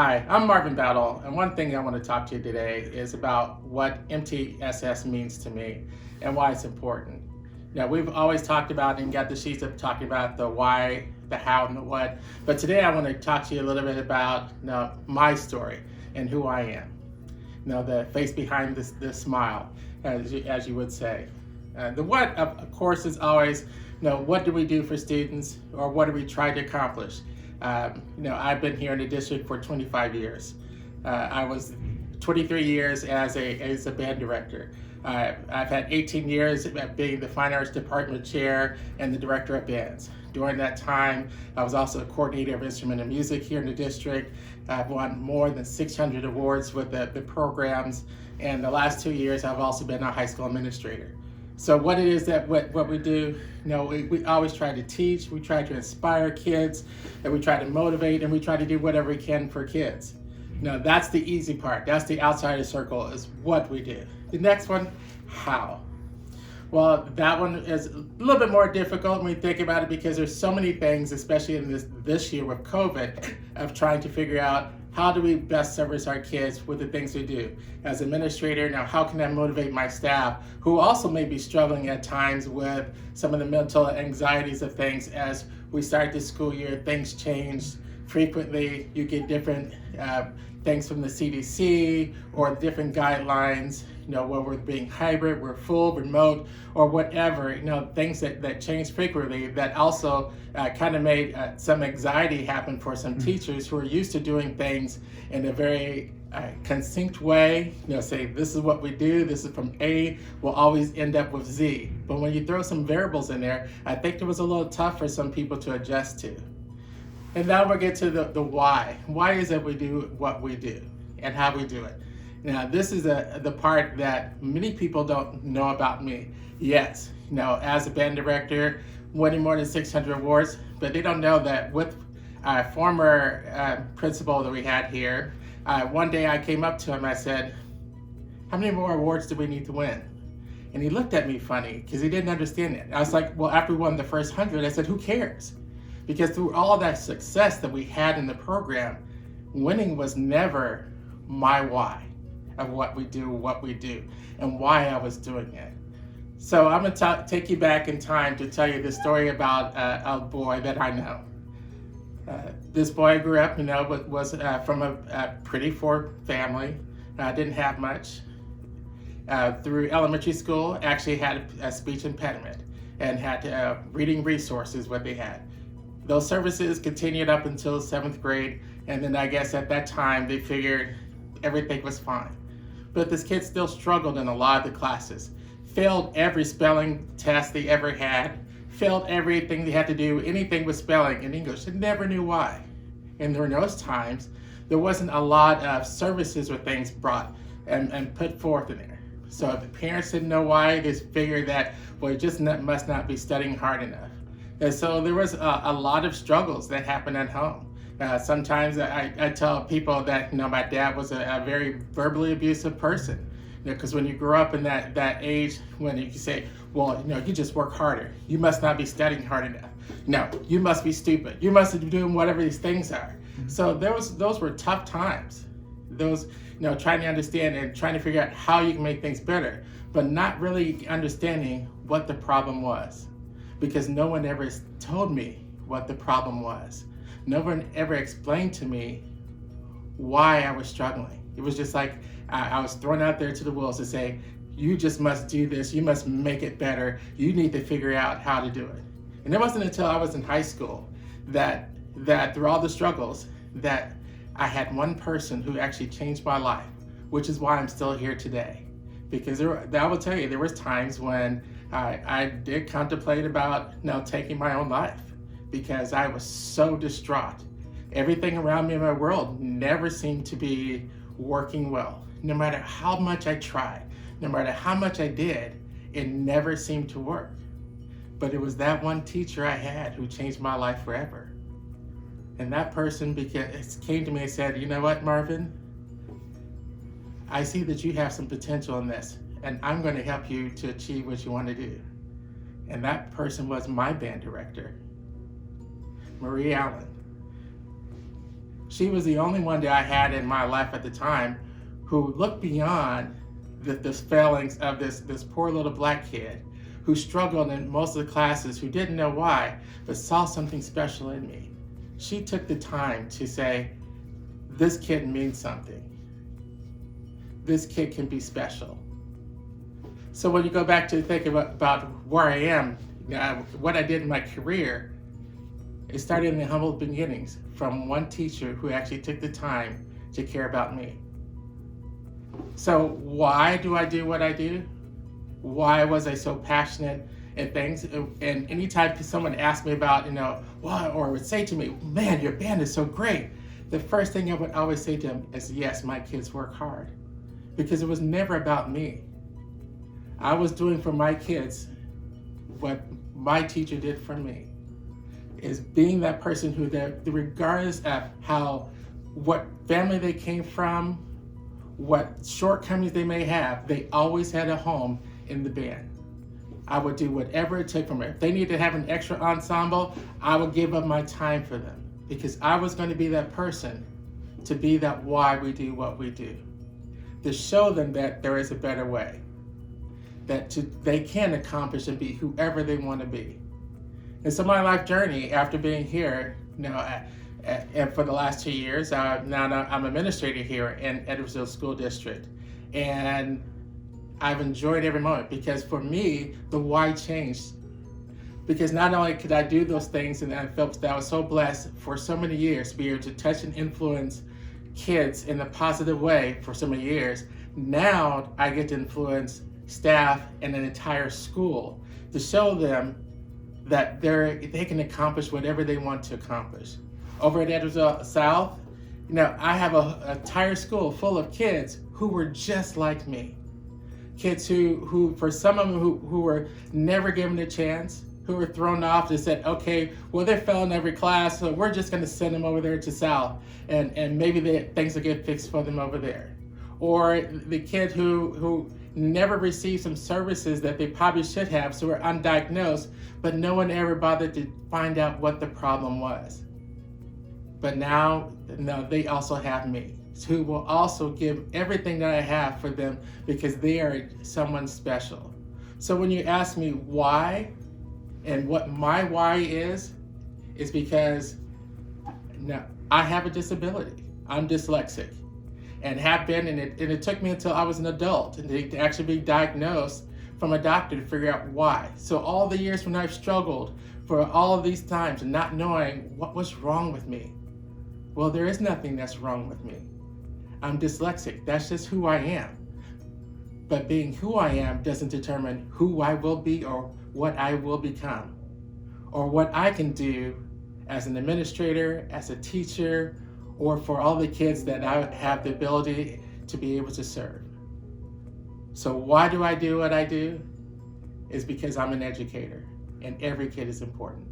Hi, I'm Marvin Battle, and one thing I want to talk to you today is about what MTSS means to me and why it's important. Now, we've always talked about and got the sheets of talking about the why, the how, and the what, but today I want to talk to you a little bit about my story and who I am. The face behind this smile, as you would say. The what, of course, is always, what do we do for students, or what do we try to accomplish? I've been here in the district for 25 years. I was 23 years as a band director. I've had 18 years at being the Fine Arts Department chair and the director of bands. During that time, I was also a coordinator of instrument and music here in the district. I've won more than 600 awards with the programs, and the last 2 years I've also been a high school administrator. So what it is that what we do, we always try to teach, we try to inspire kids, and we try to motivate, and we try to do whatever we can for kids. That's the easy part. That's the outside of the circle, is what we do. The next one, how. Well, that one is a little bit more difficult when we think about it, because there's so many things, especially in this year with COVID, of trying to figure out how do we best service our kids with the things we do. As administrator, now how can I motivate my staff, who also may be struggling at times with some of the mental anxieties of things as we start the school year, things change frequently. You get different things from the CDC or different guidelines, where we're being hybrid, we're full, remote, or whatever, things that change frequently that also kind of made some anxiety happen for some teachers who are used to doing things in a very succinct way, say this is what we do, this is from A, we'll always end up with Z. But when you throw some variables in there, I think it was a little tough for some people to adjust to. And now we'll get to the why. Why is it we do what we do and how we do it? Now, this is the part that many people don't know about me. Yes, as a band director, winning more than 600 awards, but they don't know that with a former principal that we had here, one day I came up to him, I said, how many more awards do we need to win? And he looked at me funny because he didn't understand it. I was like, well, after we won the first 100, I said, who cares? Because through all that success that we had in the program, winning was never my why of what we do, and why I was doing it. So I'm gonna take you back in time to tell you the story about a boy that I know. This boy grew up, was from a pretty poor family, didn't have much. Through elementary school, actually had a speech impediment and had reading resources, what they had. Those services continued up until 7th grade, and then I guess at that time they figured everything was fine. But this kid still struggled in a lot of the classes, failed every spelling test they ever had, failed everything they had to do, anything with spelling in English, and never knew why. And during those times, there wasn't a lot of services or things brought and put forth in there. So if the parents didn't know why, they figured that, well, it just must not be studying hard enough. And so there was a lot of struggles that happened at home. Sometimes I tell people that my dad was a very verbally abusive person. Because when you grow up in that age, when you say, well, you just work harder. You must not be studying hard enough. No, you must be stupid. You must be doing whatever these things are. So those were tough times. Those, trying to understand and trying to figure out how you can make things better, but not really understanding what the problem was. Because no one ever told me what the problem was. No one ever explained to me why I was struggling. It was just like I was thrown out there to the wolves to say, you just must do this, you must make it better, you need to figure out how to do it. And it wasn't until I was in high school that through all the struggles, that I had one person who actually changed my life, which is why I'm still here today. Because I will tell you, there was times when I did contemplate about taking my own life, because I was so distraught. Everything around me in my world never seemed to be working well. No matter how much I tried, no matter how much I did, it never seemed to work. But it was that one teacher I had who changed my life forever. And that person came to me and said, you know what, Marvin? I see that you have some potential in this, and I'm going to help you to achieve what you want to do. And that person was my band director, Marie Allen. She was the only one that I had in my life at the time who looked beyond the failings of this poor little black kid who struggled in most of the classes, who didn't know why, but saw something special in me. She took the time to say, this kid means something. This kid can be special. So when you go back to think about where I am, what I did in my career, it started in the humble beginnings from one teacher who actually took the time to care about me. So why do I do what I do? Why was I so passionate in things? And anytime someone asked me about, what, or would say to me, man, your band is so great, the first thing I would always say to them is, yes, my kids work hard. Because it was never about me. I was doing for my kids what my teacher did for me. Is being that person who, regardless of what family they came from, what shortcomings they may have, they always had a home in the band. I would do whatever it took from it. If they needed to have an extra ensemble, I would give up my time for them because I was going to be that person to be that why we do what we do, to show them that there is a better way, that they can accomplish and be whoever they want to be. And so my life journey after being here, and for the last 2 years, now I'm administrator here in Edwardsville School District. And I've enjoyed every moment because for me, the why changed. Because not only could I do those things, and I felt that I was so blessed for so many years to be able to touch and influence kids in a positive way for so many years, now I get to influence staff and an entire school to show them that they can accomplish whatever they want to accomplish. Over at Edwardsville South, I have an entire school full of kids who were just like me. Kids who for some of them who were never given a chance, who were thrown off, they said, okay, well, they fell in every class, so we're just gonna send them over there to South, and maybe things will get fixed for them over there. Or the kid who never received some services that they probably should have, so were undiagnosed, but no one ever bothered to find out what the problem was. But now they also have me, who will also give everything that I have for them because they are someone special. So when you ask me why and what my why is because I have a disability. I'm dyslexic and have been, and it took me until I was an adult to actually be diagnosed from a doctor to figure out why. So all the years when I've struggled for all of these times and not knowing what was wrong with me, well, there is nothing that's wrong with me. I'm dyslexic. That's just who I am. But being who I am doesn't determine who I will be or what I will become or what I can do as an administrator, as a teacher, or for all the kids that I have the ability to be able to serve. So why do I do what I do? Is because I'm an educator and every kid is important.